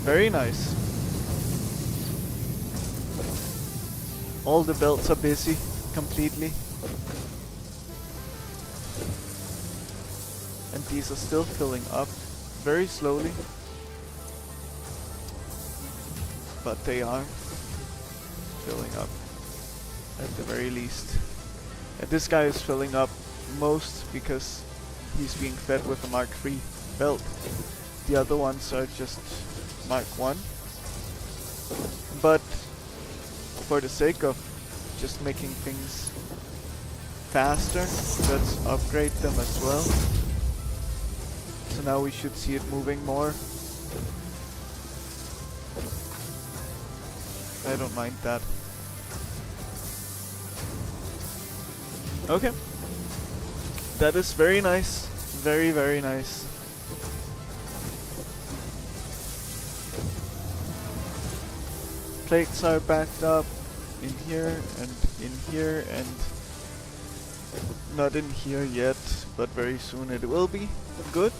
Very nice. All the belts are busy completely. And these are still filling up very slowly. But they are filling up at the very least. And this guy is filling up most because he's being fed with a Mark III belt. The other ones are just Mark 1. But for the sake of just making things faster, let's upgrade them as well. So now we should see it moving more. I don't mind that. Okay. That is very nice. Very, very nice. Plates are backed up in here and in here and not in here yet, but very soon it will be. Good.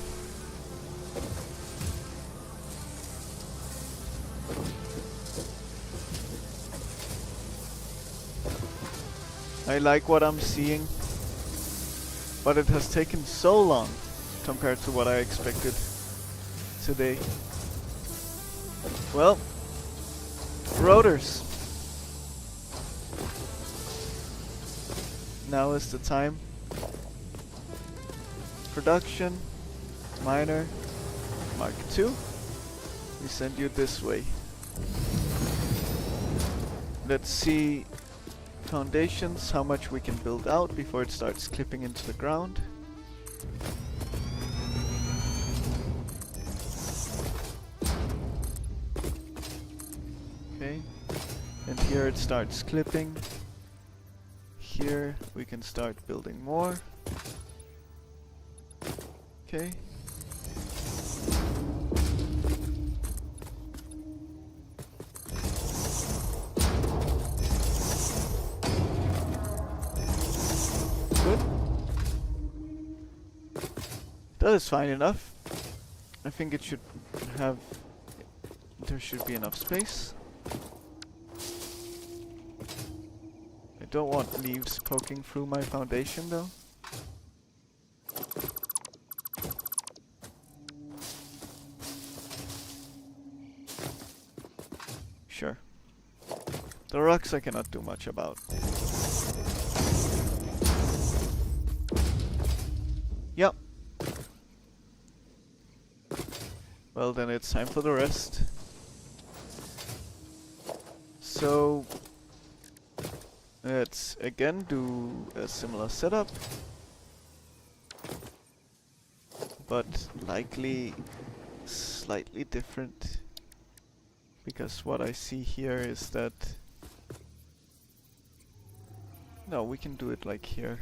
I like what I'm seeing, but it has taken so long compared to what I expected today. Well, rotors. Now is the time. Production, minor, Mark II. We send you this way. Let's see foundations, how much we can build out before it starts clipping into the ground. Okay, and here it starts clipping. Here we can start building more. Okay. Good. That is fine enough. I think it should have... there should be enough space. I don't want leaves poking through my foundation though. Sure. The rocks I cannot do much about. Yep. Well, then it's time for the rest. So let's again do a similar setup, but likely slightly different, because what I see here is that no, we can do it like here.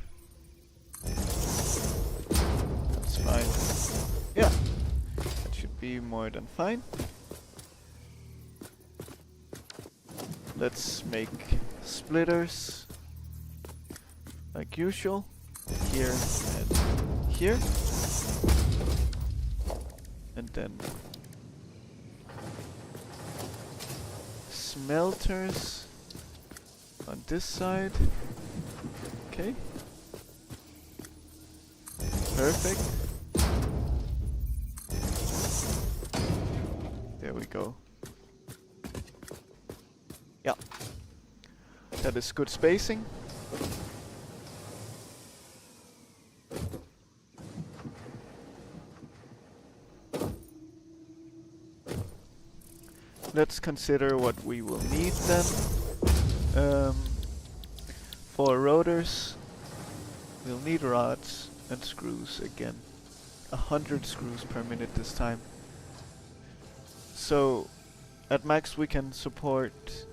That's fine. Yeah, that should be more than fine. Let's make splitters like usual, here and here, and then smelters on this side. Okay, perfect. There we go. Yeah, that is good spacing. Let's consider what we will need then. For rotors, we'll need rods and screws again. 100 screws per minute this time. So at max we can support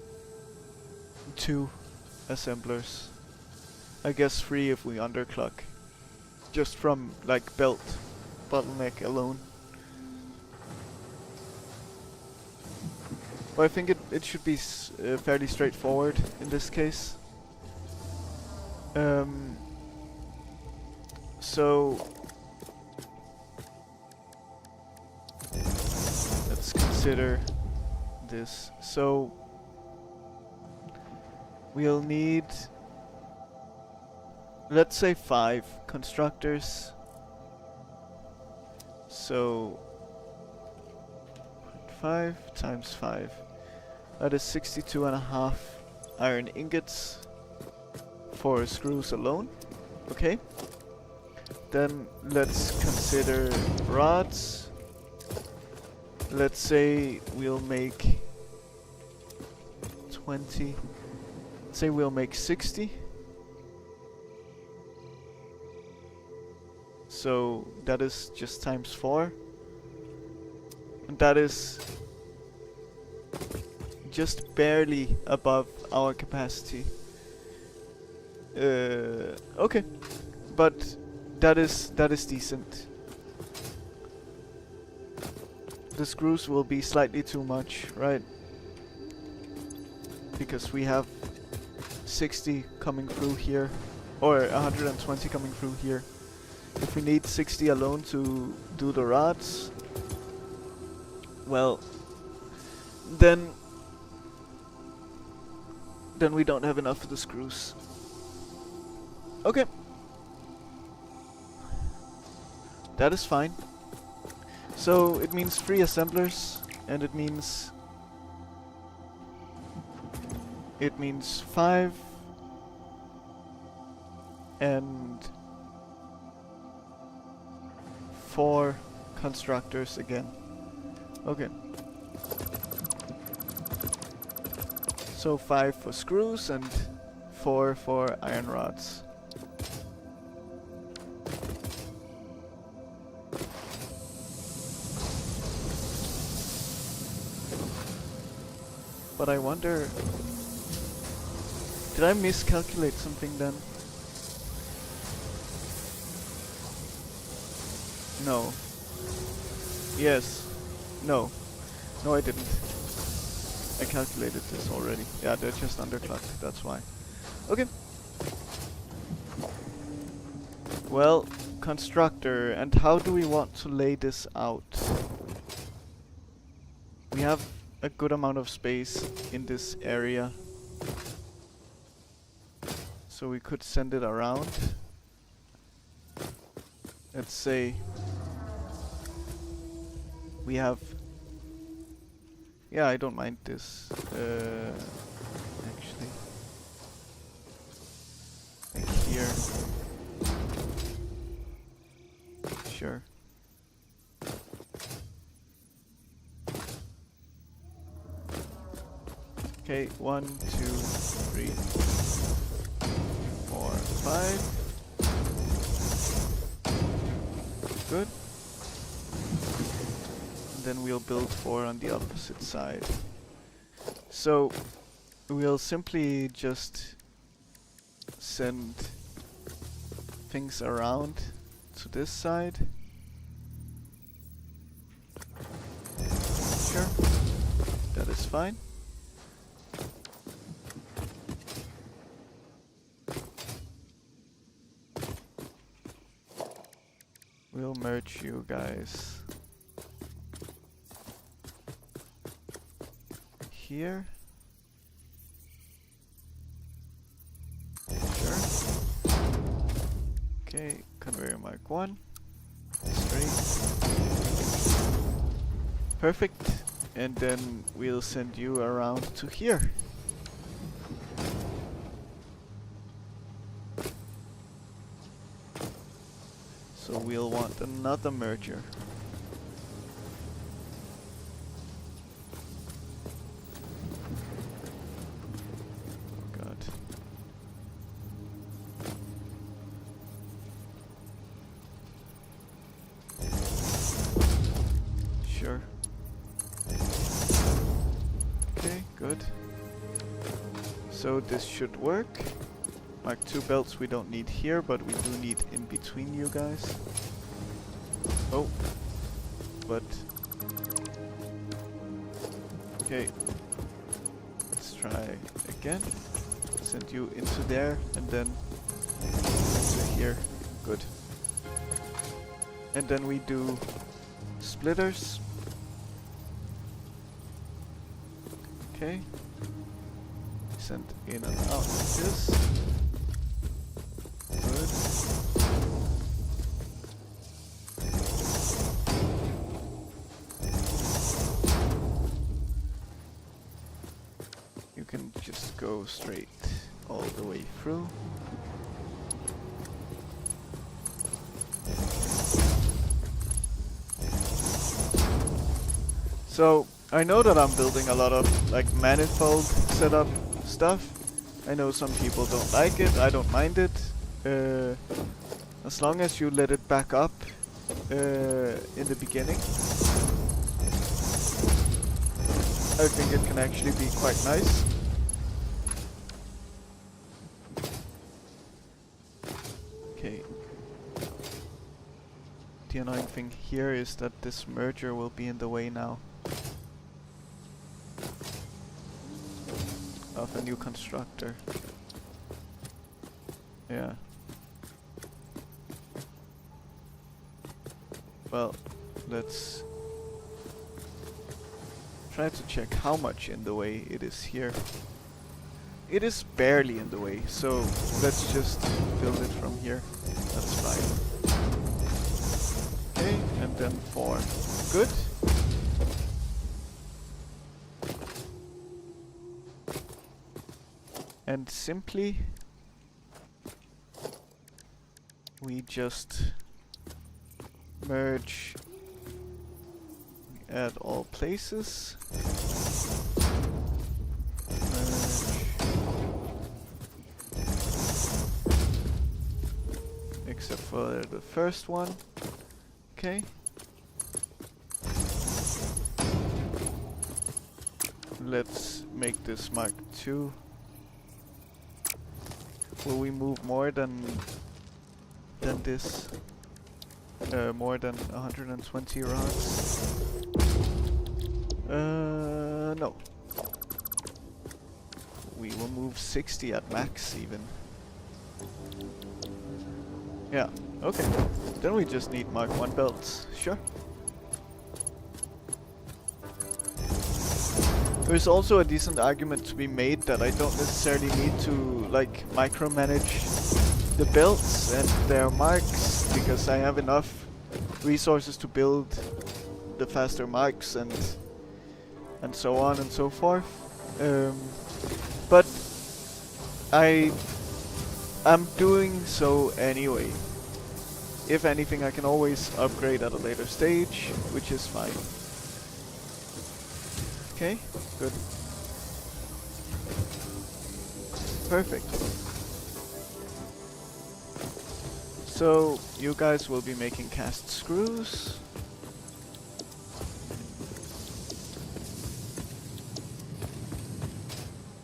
2 assemblers. I guess 3 if we underclock. Just from like belt bottleneck alone. Well, I think it should be fairly straightforward in this case. So let's consider this. So we'll need, let's say 5 constructors. So 5 times 5. That is 62.5 iron ingots for screws alone. Okay. Then let's consider rods. Let's say we'll make 20. Let's say we'll make 60. So that is just times 4. And that is just barely above our capacity. Okay. But that is decent. The screws will be slightly too much, right? Because we have 60 coming through here, or 120 coming through here. If we need 60 alone to do the rods, well, then we don't have enough for the screws. Okay. That is fine. So it means 3 assemblers, and it means 5 and 4 constructors again. Okay. So 5 for screws and 4 for iron rods. But I wonder, did I miscalculate something then? No. Yes. No. No, I didn't. I calculated this already. Yeah, they're just underclocked, that's why. Okay. Well, constructor, and how do we want to lay this out? We have a good amount of space in this area, so we could send it around. Let's say we have, yeah, I don't mind this, actually, like here, sure. Okay, 1, 2, 3, 4, 5. Good. And then we'll build 4 on the opposite side. So we'll simply just send things around to this side. Sure. That is fine. We'll merge you guys here. Sure. Okay, conveyor mark 1. Straight. Perfect. And then we'll send you around to here. So we'll want another merger. God. Sure. Okay, good. So this should work. Mark 2 belts we don't need here, but we do need in between you guys. Oh. But... okay. Let's try again. Send you into there, and then into here. Good. And then we do splitters. Okay. Send in and out like this. Good. You can just go straight all the way through. So I know that I'm building a lot of like manifold setup stuff. I know some people don't like it, I don't mind it. As long as you let it back up in the beginning, I think it can actually be quite nice. Okay. The annoying thing here is that this merger will be in the way now of a new constructor. Yeah. Well, let's try to check how much in the way it is here. It is barely in the way, so let's just build it from here. That's fine. Okay, and then 4. Good. And simply we just merge at all places. Merge. Except for the first one. Okay. Let's make this Mark II. Will we move more than this? More than 120 rods? No. We will move 60 at max even. Yeah, okay. Then we just need Mark I belts, sure. There's also a decent argument to be made that I don't necessarily need to like micromanage the belts and their marks, because I have enough resources to build the faster marks and so on and so forth. But I'm doing so anyway. If anything, I can always upgrade at a later stage, which is fine. Okay, good. Perfect. So, you guys will be making cast screws.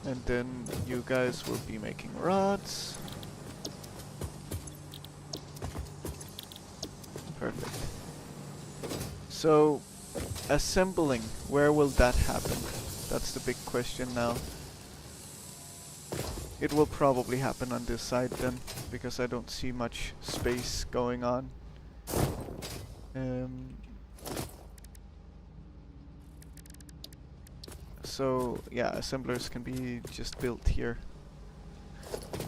And then you guys will be making rods. Perfect. So, assembling, where will that happen? That's the big question now. It will probably happen on this side then, because I don't see much space going on. So yeah, assemblers can be just built here.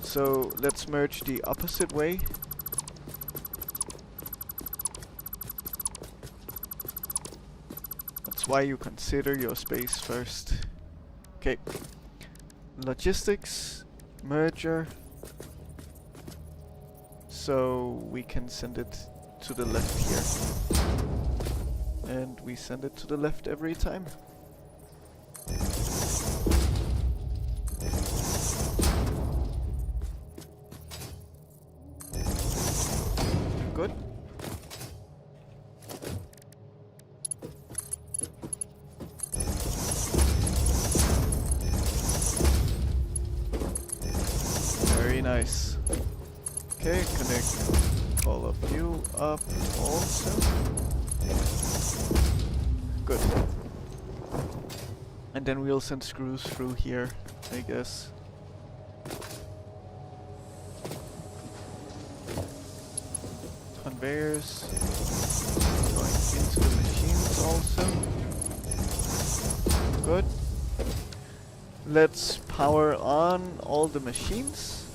So let's merge the opposite way. That's why you consider your space first. Okay. Logistics, merger. So we can send it to the left here. And we send it to the left every time. Good. Very nice. Okay, connect all of you up also. Good. And then we'll send screws through here, I guess. Conveyors going into the machines also. Good. Let's power on all the machines.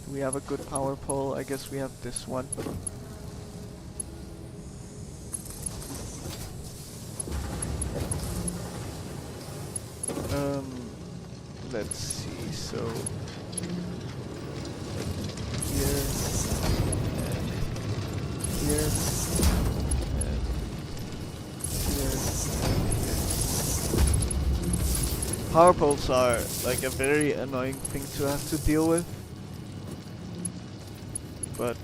Do we have a good power pole? I guess we have this one. Let's see, so here and here and here and here. Power poles are like a very annoying thing to have to deal with, but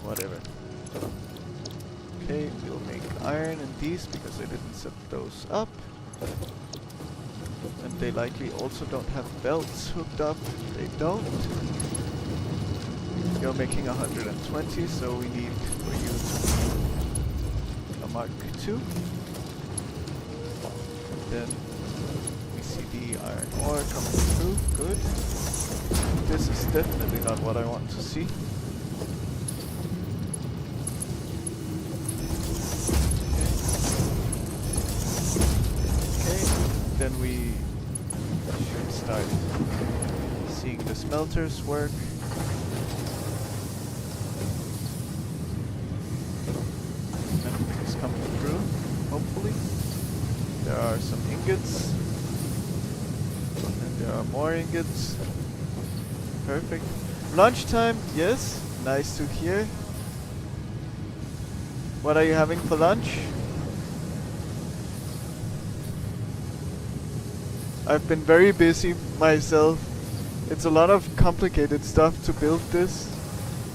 whatever. Okay, we'll make iron in these because I didn't set those up. And they likely also don't have belts hooked up. They don't. You're making 120, so we need for you a Mark II. Then we see the iron ore coming through. Good. This is definitely not what I want to see. Then we should start seeing the smelters work. Everything's coming through, hopefully. There are some ingots. And there are more ingots. Perfect. Lunchtime, yes. Nice to hear. What are you having for lunch? I've been very busy myself. It's a lot of complicated stuff to build this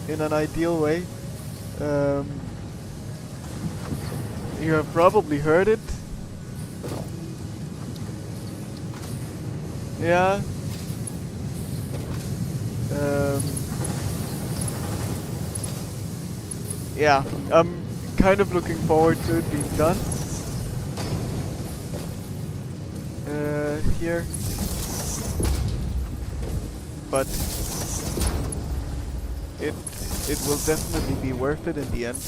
in an ideal way. You have probably heard it. Yeah. Yeah, I'm kind of looking forward to it being done. Here, but it will definitely be worth it in the end.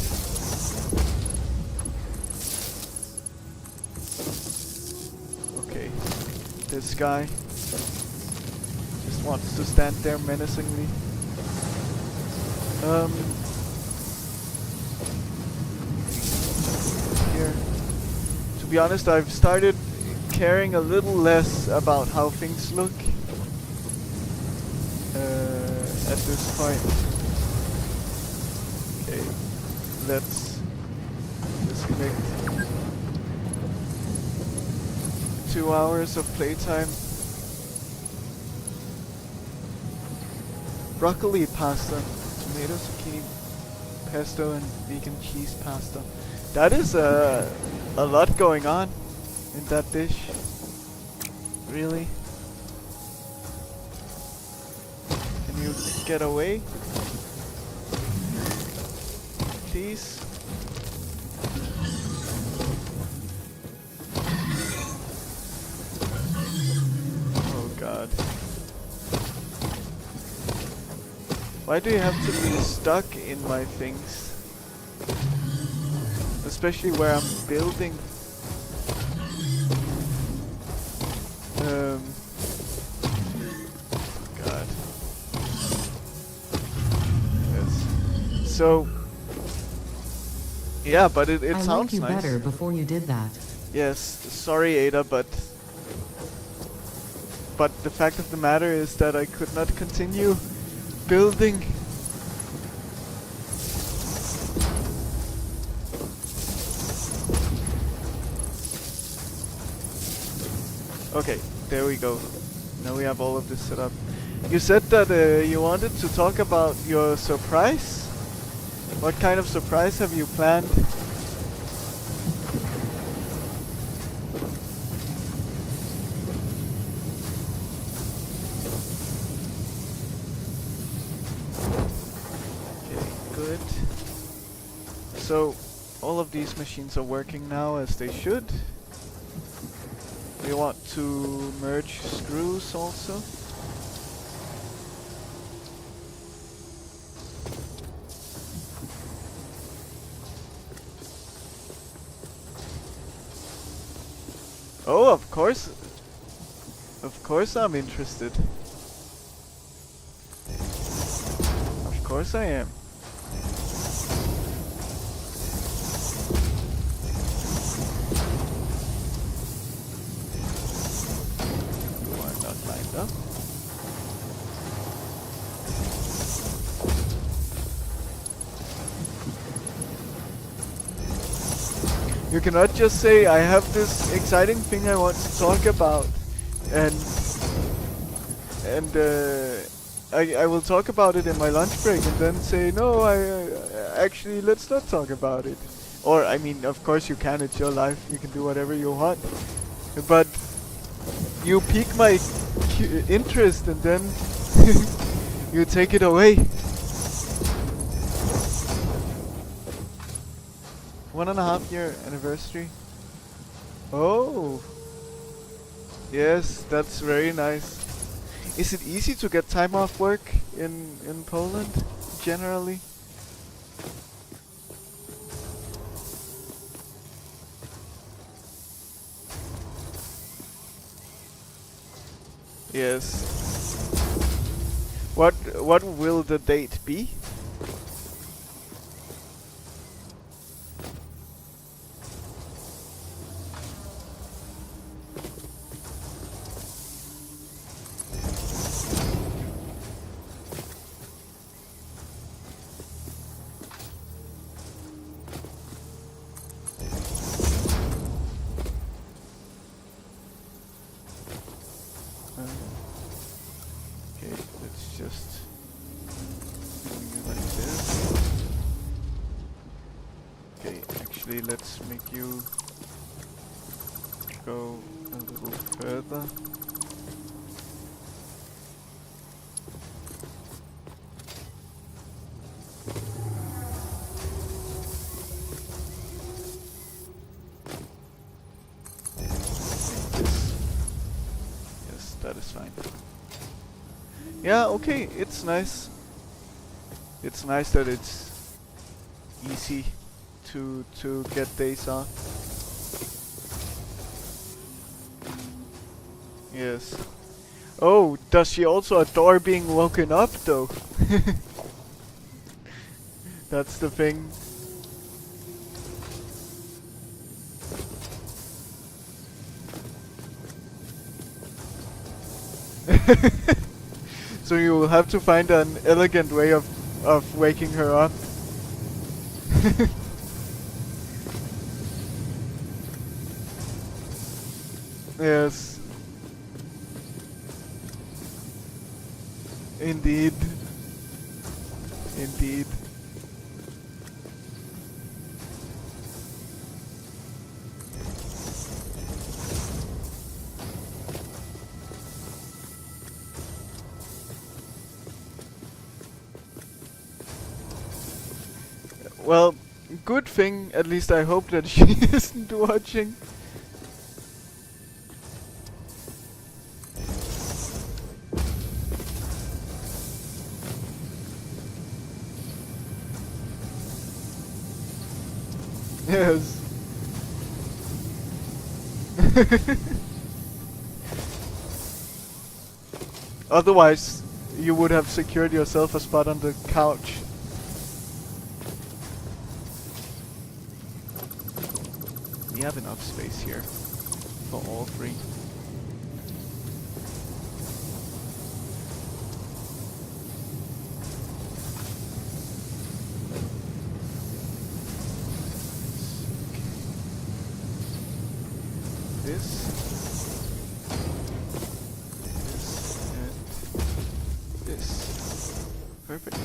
Okay, this guy just wants to stand there menacingly. Here, to be honest, I've started caring a little less about how things look at this point. Okay, let's disconnect 2 hours of playtime. Broccoli pasta, tomato, zucchini, pesto, and vegan cheese pasta. That is a lot going on in that dish. Really? Can you get away? Please? Oh god. Why do you have to be stuck in my things? Especially where I'm building. God. Yes. So, yeah, but it sounds nice. I liked you better before you did that. Yes, sorry Ada, but the fact of the matter is that I could not continue building. Okay, there we go. Now we have all of this set up. You said that you wanted to talk about your surprise? What kind of surprise have you planned? Okay, good. So, all of these machines are working now as they should. We want to merge screws also. Oh, of course. Of course I'm interested. Of course I am. You are not lined up. You cannot just say, I have this exciting thing I want to talk about, and I will talk about it in my lunch break, and then say, no, actually, let's not talk about it. Or, I mean, of course you can, it's your life, you can do whatever you want. But you pique my interest, and then you take it away. 1.5 year anniversary. Oh. Yes, that's very nice. Is it easy to get time off work in Poland, generally? Yes. What will the date be? Okay, let's just do you like this. Okay, actually let's make you go a little further. Yes, that is fine. Yeah, okay, it's nice. It's nice that it's easy to get days off. Yes. Oh, does she also adore being woken up though? That's the thing. So you will have to find an elegant way of waking her up. Yes. Indeed. Indeed. Well, good thing, at least I hope that she isn't watching. Yes. Otherwise, you would have secured yourself a spot on the couch. We have enough space here for all three. This, and this. Perfect.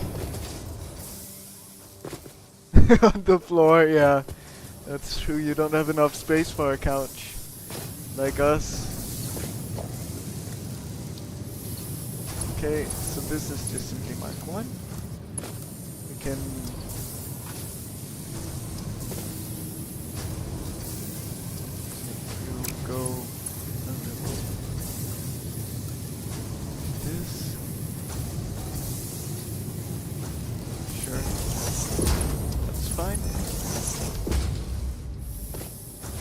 On the floor, yeah. That's true, you don't have enough space for a couch. Like us. Okay, so this is just simply mark 1. We can... you go a little... this. Sure. That's fine.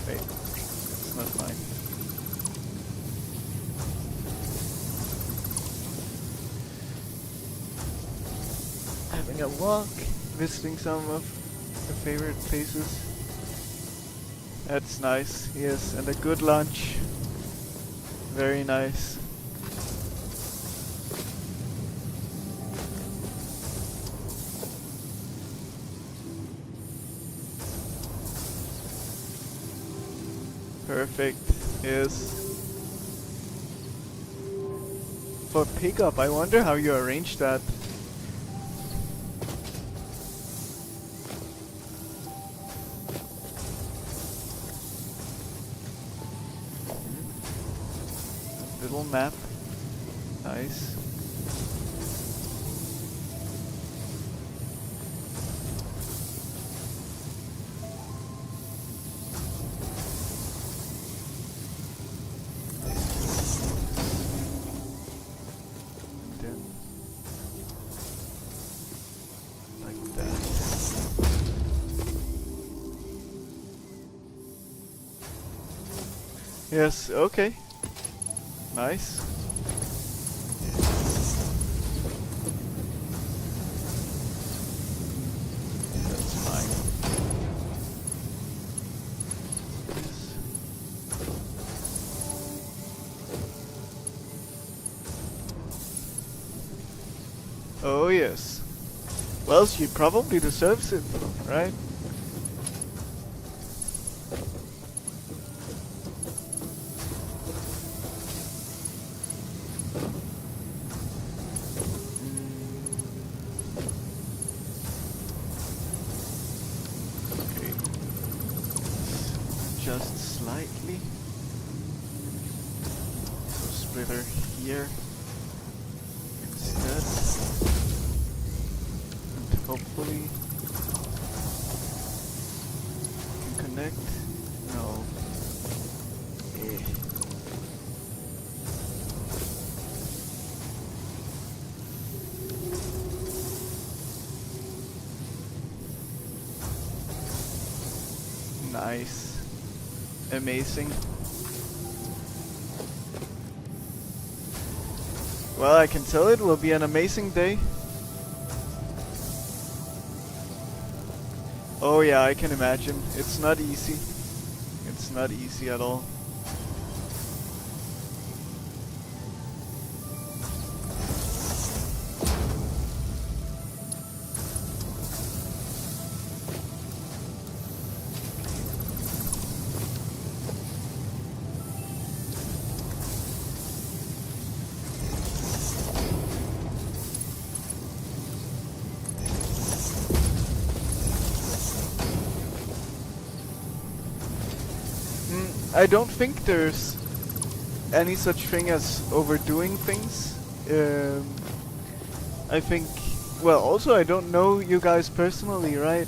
Wait, it's not fine. having a walk, visiting some of the favorite places. That's nice, yes, and a good lunch. Very nice. Perfect, yes. For pickup, I wonder how you arrange that. Little map. Nice. Yes, okay. Nice. That's fine. Yes. Oh yes. Well, she probably deserves it, right? Just slightly. So splitter here instead. And hopefully can connect. No. Eh. Nice. Amazing. Well, I can tell it will be an amazing day. Oh yeah, I can imagine. It's not easy. It's not easy at all. I don't think there's any such thing as overdoing things. I think, well, also I don't know you guys personally, right?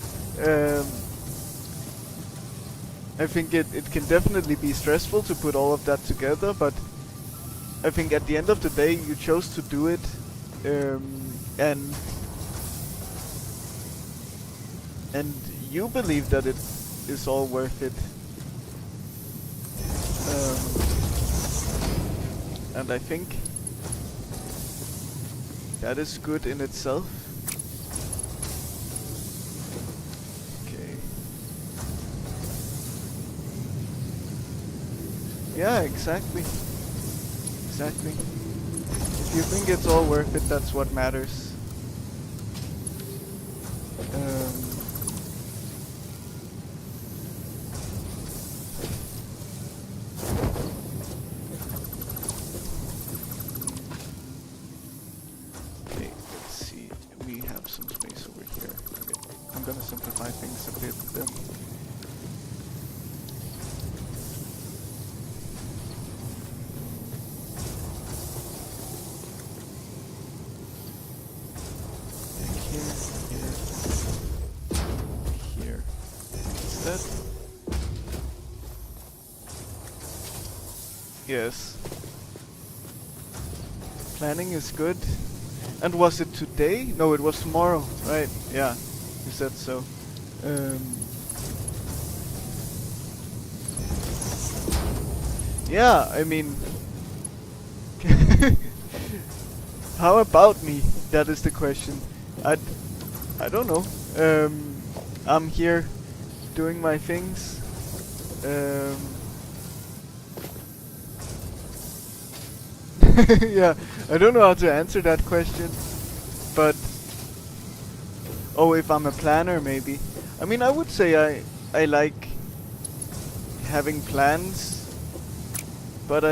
I think it can definitely be stressful to put all of that together, but I think at the end of the day you chose to do it, and you believe that it is all worth it. And I think that is good in itself. Okay. Yeah, exactly. Exactly. If you think it's all worth it, that's what matters. Some space over here. Okay. I'm gonna simplify things a bit then. Here. Is that? Yes. Planning is good. And was it today? No, it was tomorrow, right? Yeah, you said so. Yeah, I mean... how about me? That is the question. I don't know. I'm here doing my things. Yeah, I don't know how to answer that question, but oh, if I'm a planner, maybe. I mean, I would say I like having plans, but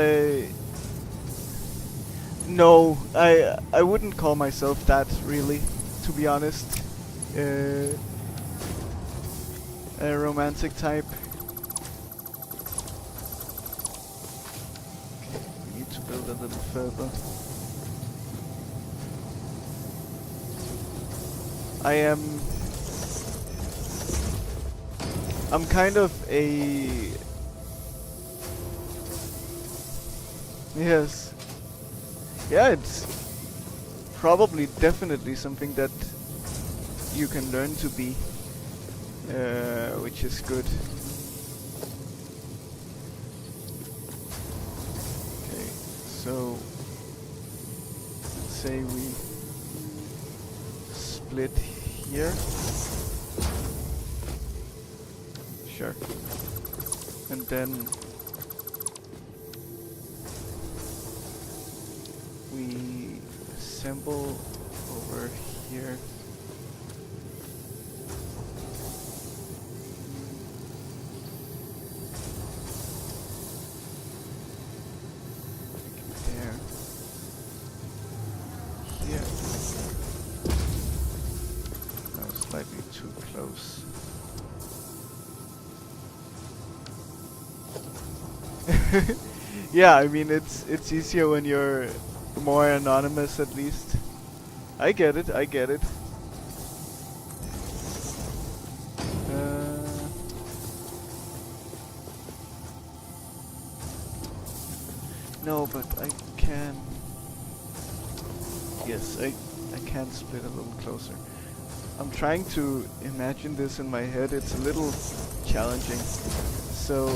no, I wouldn't call myself that really, to be honest. A romantic type. Okay, we need to build a little further. I'm kind of a... Yes. Yeah, it's probably definitely something that you can learn to be, which is good. Okay, so let's say we split here. Sure. And then we assemble over here. There. Here. That was slightly too close. Yeah, I mean it's easier when you're more anonymous, at least. I get it, I get it. No, but I can... Yes, I can split a little closer. I'm trying to imagine this in my head, it's a little challenging. So